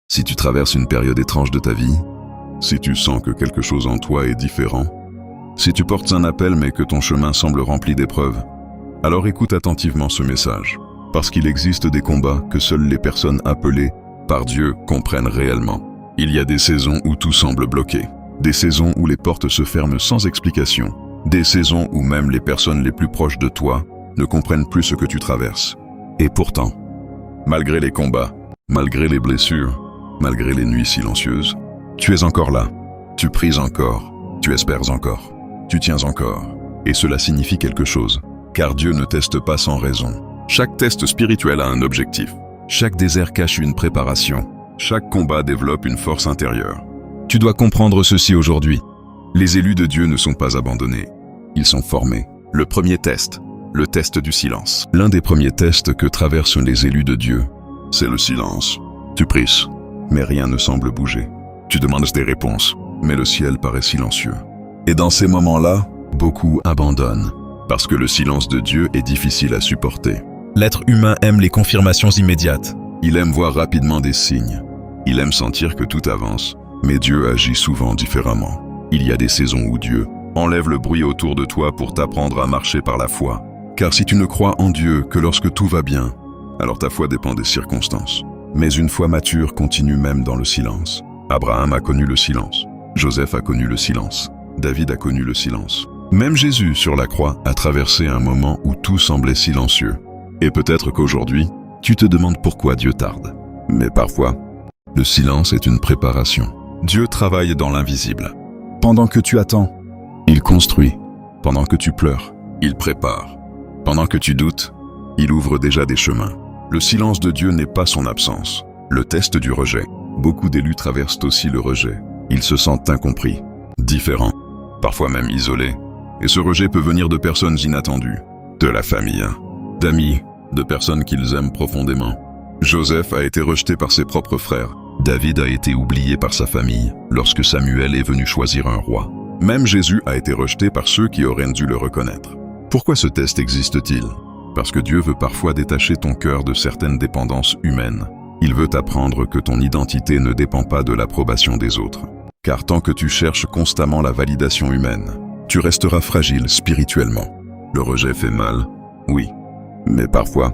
Si tu traverses une période étrange de ta vie, si tu sens que quelque chose en toi est différent, si tu portes un appel mais que ton chemin semble rempli d'épreuves, alors écoute attentivement ce message, parce qu'il existe des combats que seules les personnes appelées par Dieu comprennent réellement. Il y a des saisons où tout semble bloqué, des saisons où les portes se ferment sans explication, des saisons où même les personnes les plus proches de toi ne comprennent plus ce que tu traverses. Et pourtant, malgré les combats, malgré les blessures, malgré les nuits silencieuses, tu es encore là, tu pries encore, tu espères encore, tu tiens encore. Et cela signifie quelque chose, car Dieu ne teste pas sans raison. Chaque test spirituel a un objectif. Chaque désert cache une préparation. Chaque combat développe une force intérieure. Tu dois comprendre ceci aujourd'hui. Les élus de Dieu ne sont pas abandonnés. Ils sont formés. Le premier test, le test du silence. L'un des premiers tests que traversent les élus de Dieu, c'est le silence. Tu pries, mais rien ne semble bouger. Tu demandes des réponses, mais le ciel paraît silencieux. Et dans ces moments-là, beaucoup abandonnent, parce que le silence de Dieu est difficile à supporter. L'être humain aime les confirmations immédiates. Il aime voir rapidement des signes. Il aime sentir que tout avance, mais Dieu agit souvent différemment. Il y a des saisons où Dieu enlève le bruit autour de toi pour t'apprendre à marcher par la foi. Car si tu ne crois en Dieu que lorsque tout va bien, alors ta foi dépend des circonstances. Mais une foi mature continue même dans le silence. Abraham a connu le silence. Joseph a connu le silence. David a connu le silence. Même Jésus sur la croix a traversé un moment où tout semblait silencieux. Et peut-être qu'aujourd'hui, tu te demandes pourquoi Dieu tarde. Mais parfois, le silence est une préparation. Dieu travaille dans l'invisible. Pendant que tu attends, il construit. Pendant que tu pleures, il prépare. Pendant que tu doutes, il ouvre déjà des chemins. Le silence de Dieu n'est pas son absence. Le test du rejet. Beaucoup d'élus traversent aussi le rejet. Ils se sentent incompris, différents, parfois même isolés. Et ce rejet peut venir de personnes inattendues, de la famille, d'amis, de personnes qu'ils aiment profondément. Joseph a été rejeté par ses propres frères. David a été oublié par sa famille lorsque Samuel est venu choisir un roi. Même Jésus a été rejeté par ceux qui auraient dû le reconnaître. Pourquoi ce test existe-t-il? Parce que Dieu veut parfois détacher ton cœur de certaines dépendances humaines. Il veut t'apprendre que ton identité ne dépend pas de l'approbation des autres. Car tant que tu cherches constamment la validation humaine, tu resteras fragile spirituellement. Le rejet fait mal, oui. Mais parfois,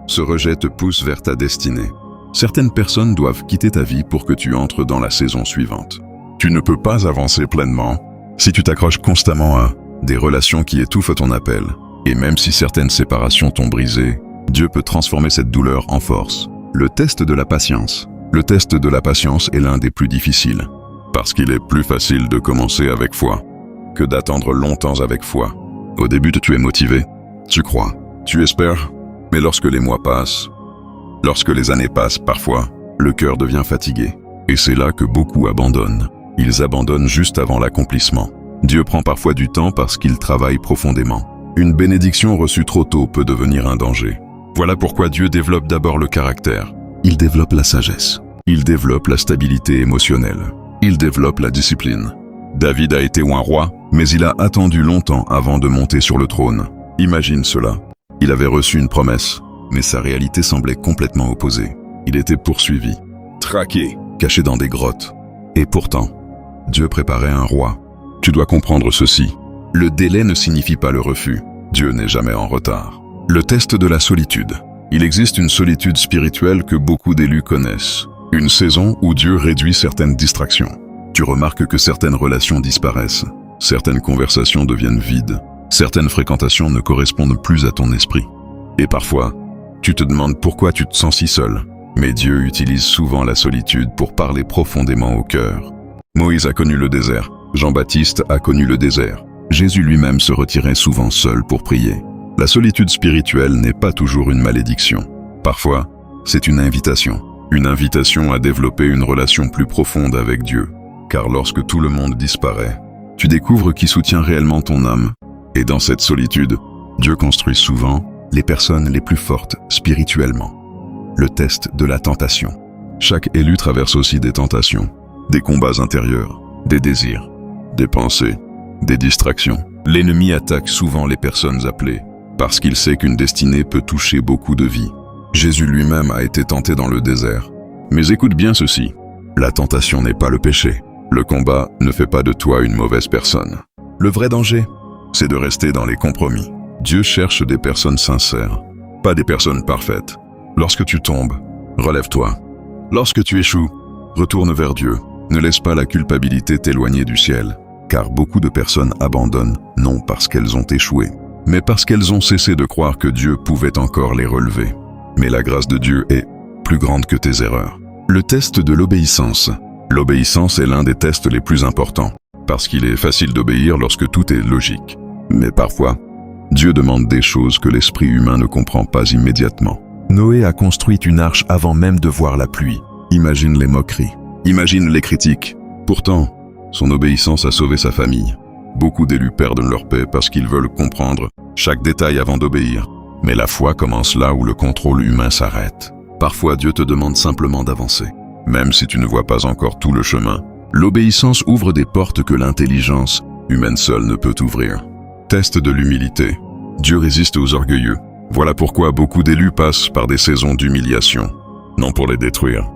ce rejet te pousse vers ta destinée. Certaines personnes doivent quitter ta vie pour que tu entres dans la saison suivante. Tu ne peux pas avancer pleinement si tu t'accroches constamment à des relations qui étouffent ton appel. Et même si certaines séparations t'ont brisé, Dieu peut transformer cette douleur en force. Le test de la patience. Le test de la patience est l'un des plus difficiles, parce qu'il est plus facile de commencer avec foi que d'attendre longtemps avec foi. Au début, tu es motivé, tu crois, tu espères, mais lorsque les mois passent, lorsque les années passent parfois, le cœur devient fatigué. Et c'est là que beaucoup abandonnent. Ils abandonnent juste avant l'accomplissement. Dieu prend parfois du temps parce qu'il travaille profondément. Une bénédiction reçue trop tôt peut devenir un danger. Voilà pourquoi Dieu développe d'abord le caractère. Il développe la sagesse. Il développe la stabilité émotionnelle. Il développe la discipline. David a été un roi, mais il a attendu longtemps avant de monter sur le trône. Imagine cela. Il avait reçu une promesse, mais sa réalité semblait complètement opposée. Il était poursuivi, traqué, caché dans des grottes. Et pourtant, Dieu préparait un roi. Tu dois comprendre ceci. Le délai ne signifie pas le refus. Dieu n'est jamais en retard. Le test de la solitude. Il existe une solitude spirituelle que beaucoup d'élus connaissent. Une saison où Dieu réduit certaines distractions. Tu remarques que certaines relations disparaissent. Certaines conversations deviennent vides. Certaines fréquentations ne correspondent plus à ton esprit. Et parfois, tu te demandes pourquoi tu te sens si seul. Mais Dieu utilise souvent la solitude pour parler profondément au cœur. Moïse a connu le désert. Jean-Baptiste a connu le désert. Jésus lui-même se retirait souvent seul pour prier. La solitude spirituelle n'est pas toujours une malédiction. Parfois, c'est une invitation. Une invitation à développer une relation plus profonde avec Dieu. Car lorsque tout le monde disparaît, tu découvres qui soutient réellement ton âme. Et dans cette solitude, Dieu construit souvent les personnes les plus fortes spirituellement. Le test de la tentation. Chaque élu traverse aussi des tentations, des combats intérieurs, des désirs, des pensées, des distractions. L'ennemi attaque souvent les personnes appelées, parce qu'il sait qu'une destinée peut toucher beaucoup de vies. Jésus lui-même a été tenté dans le désert, Mais écoute bien ceci. La tentation n'est pas le péché. Le combat ne fait pas de toi une mauvaise personne. Le vrai danger, c'est de rester dans les compromis. Dieu cherche des personnes sincères, pas des personnes parfaites. Lorsque tu tombes, relève-toi. Lorsque tu échoues, retourne vers Dieu. Ne laisse pas la culpabilité t'éloigner du ciel, car beaucoup de personnes abandonnent, non parce qu'elles ont échoué, mais parce qu'elles ont cessé de croire que Dieu pouvait encore les relever. Mais la grâce de Dieu est plus grande que tes erreurs. Le test de l'obéissance. L'obéissance est l'un des tests les plus importants, parce qu'il est facile d'obéir lorsque tout est logique. Mais parfois, Dieu demande des choses que l'esprit humain ne comprend pas immédiatement. Noé a construit une arche avant même de voir la pluie. Imagine les moqueries. Imagine les critiques. Pourtant, son obéissance a sauvé sa famille. Beaucoup d'élus perdent leur paix parce qu'ils veulent comprendre chaque détail avant d'obéir. Mais la foi commence là où le contrôle humain s'arrête. Parfois, Dieu te demande simplement d'avancer. Même si tu ne vois pas encore tout le chemin, l'obéissance ouvre des portes que l'intelligence humaine seule ne peut ouvrir. Test de l'humilité. Dieu résiste aux orgueilleux. Voilà pourquoi beaucoup d'élus passent par des saisons d'humiliation. Non pour les détruire,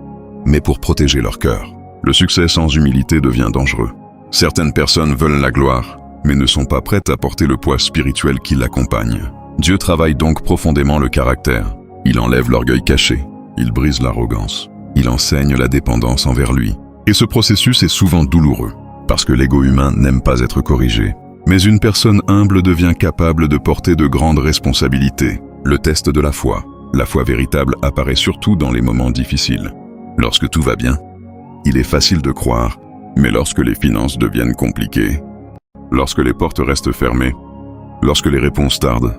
mais pour protéger leur cœur. Le succès sans humilité devient dangereux. Certaines personnes veulent la gloire, mais ne sont pas prêtes à porter le poids spirituel qui l'accompagne. Dieu travaille donc profondément le caractère. Il enlève l'orgueil caché. Il brise l'arrogance. Il enseigne la dépendance envers lui. Et ce processus est souvent douloureux, parce que l'ego humain n'aime pas être corrigé. Mais une personne humble devient capable de porter de grandes responsabilités. Le test de la foi. La foi véritable apparaît surtout dans les moments difficiles. Lorsque tout va bien, il est facile de croire, mais lorsque les finances deviennent compliquées, lorsque les portes restent fermées, lorsque les réponses tardent,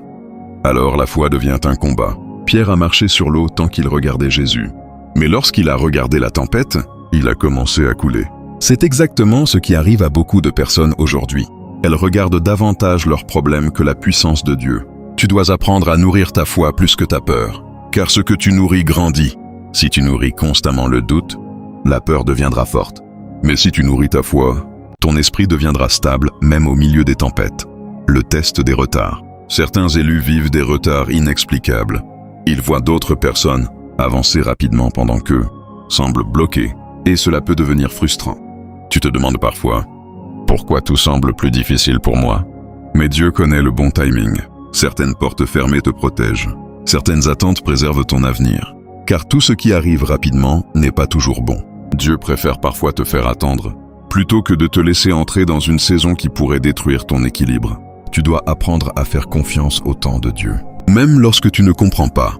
alors la foi devient un combat. Pierre a marché sur l'eau tant qu'il regardait Jésus. Mais lorsqu'il a regardé la tempête, il a commencé à couler. C'est exactement ce qui arrive à beaucoup de personnes aujourd'hui. Elles regardent davantage leurs problèmes que la puissance de Dieu. Tu dois apprendre à nourrir ta foi plus que ta peur, car ce que tu nourris grandit. Si tu nourris constamment le doute, la peur deviendra forte. Mais si tu nourris ta foi, ton esprit deviendra stable même au milieu des tempêtes. Le test des retards. Certains élus vivent des retards inexplicables. Ils voient d'autres personnes avancer rapidement pendant qu'eux semblent bloqués, et cela peut devenir frustrant. Tu te demandes parfois, pourquoi tout semble plus difficile pour moi? Mais Dieu connaît le bon timing. Certaines portes fermées te protègent. Certaines attentes préservent ton avenir. Car tout ce qui arrive rapidement n'est pas toujours bon. Dieu préfère parfois te faire attendre, plutôt que de te laisser entrer dans une saison qui pourrait détruire ton équilibre. Tu dois apprendre à faire confiance au temps de Dieu, même lorsque tu ne comprends pas.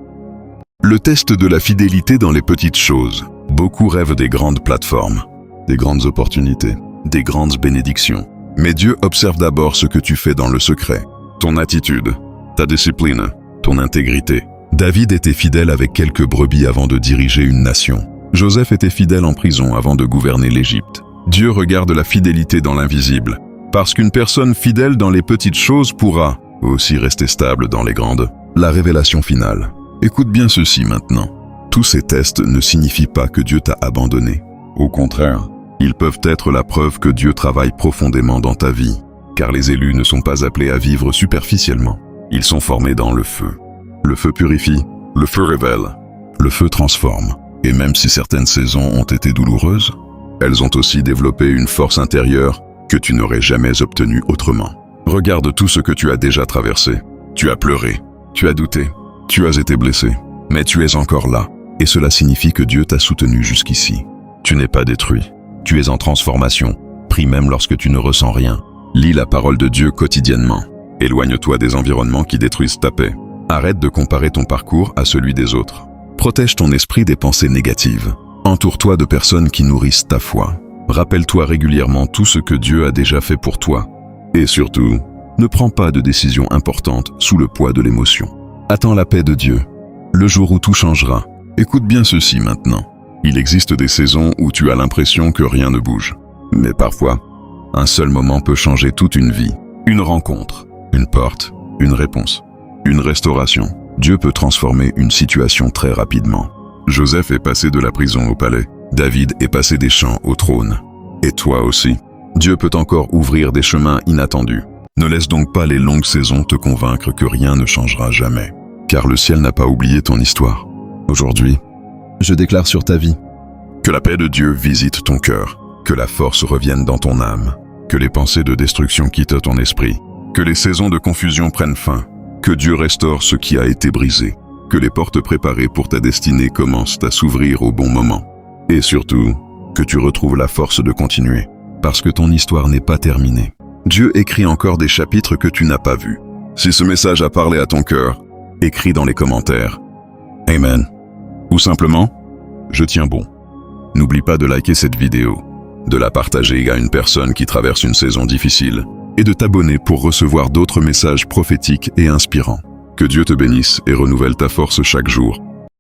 Le test de la fidélité dans les petites choses. Beaucoup rêvent des grandes plateformes, des grandes opportunités, des grandes bénédictions. Mais Dieu observe d'abord ce que tu fais dans le secret. Ton attitude, ta discipline, ton intégrité. David était fidèle avec quelques brebis avant de diriger une nation. Joseph était fidèle en prison avant de gouverner l'Égypte. Dieu regarde la fidélité dans l'invisible, parce qu'une personne fidèle dans les petites choses pourra aussi rester stable dans les grandes. La révélation finale. Écoute bien ceci maintenant. Tous ces tests ne signifient pas que Dieu t'a abandonné. Au contraire, ils peuvent être la preuve que Dieu travaille profondément dans ta vie, car les élus ne sont pas appelés à vivre superficiellement. Ils sont formés dans le feu. Le feu purifie, le feu révèle, le feu transforme. Et même si certaines saisons ont été douloureuses, elles ont aussi développé une force intérieure que tu n'aurais jamais obtenue autrement. Regarde tout ce que tu as déjà traversé. Tu as pleuré, tu as douté, tu as été blessé, mais tu es encore là. Et cela signifie que Dieu t'a soutenu jusqu'ici. Tu n'es pas détruit, tu es en transformation, prie même lorsque tu ne ressens rien. Lis la parole de Dieu quotidiennement. Éloigne-toi des environnements qui détruisent ta paix. Arrête de comparer ton parcours à celui des autres. Protège ton esprit des pensées négatives. Entoure-toi de personnes qui nourrissent ta foi. Rappelle-toi régulièrement tout ce que Dieu a déjà fait pour toi. Et surtout, ne prends pas de décisions importantes sous le poids de l'émotion. Attends la paix de Dieu, le jour où tout changera. Écoute bien ceci maintenant. Il existe des saisons où tu as l'impression que rien ne bouge. Mais parfois, un seul moment peut changer toute une vie. Une rencontre, une porte, une réponse, une restauration. Dieu peut transformer une situation très rapidement. Joseph est passé de la prison au palais. David est passé des champs au trône. Et toi aussi. Dieu peut encore ouvrir des chemins inattendus. Ne laisse donc pas les longues saisons te convaincre que rien ne changera jamais. Car le ciel n'a pas oublié ton histoire. Aujourd'hui, je déclare sur ta vie Que la paix de Dieu visite ton cœur, que la force revienne dans ton âme, que les pensées de destruction quittent ton esprit, que les saisons de confusion prennent fin, que Dieu restaure ce qui a été brisé, que les portes préparées pour ta destinée commencent à s'ouvrir au bon moment, et surtout, que tu retrouves la force de continuer, parce que ton histoire n'est pas terminée. Dieu écrit encore des chapitres que tu n'as pas vus. Si ce message a parlé à ton cœur, écris dans les commentaires. Amen. Ou simplement, je tiens bon. N'oublie pas de liker cette vidéo, de la partager à une personne qui traverse une saison difficile, et de t'abonner pour recevoir d'autres messages prophétiques et inspirants. Que Dieu te bénisse et renouvelle ta force chaque jour.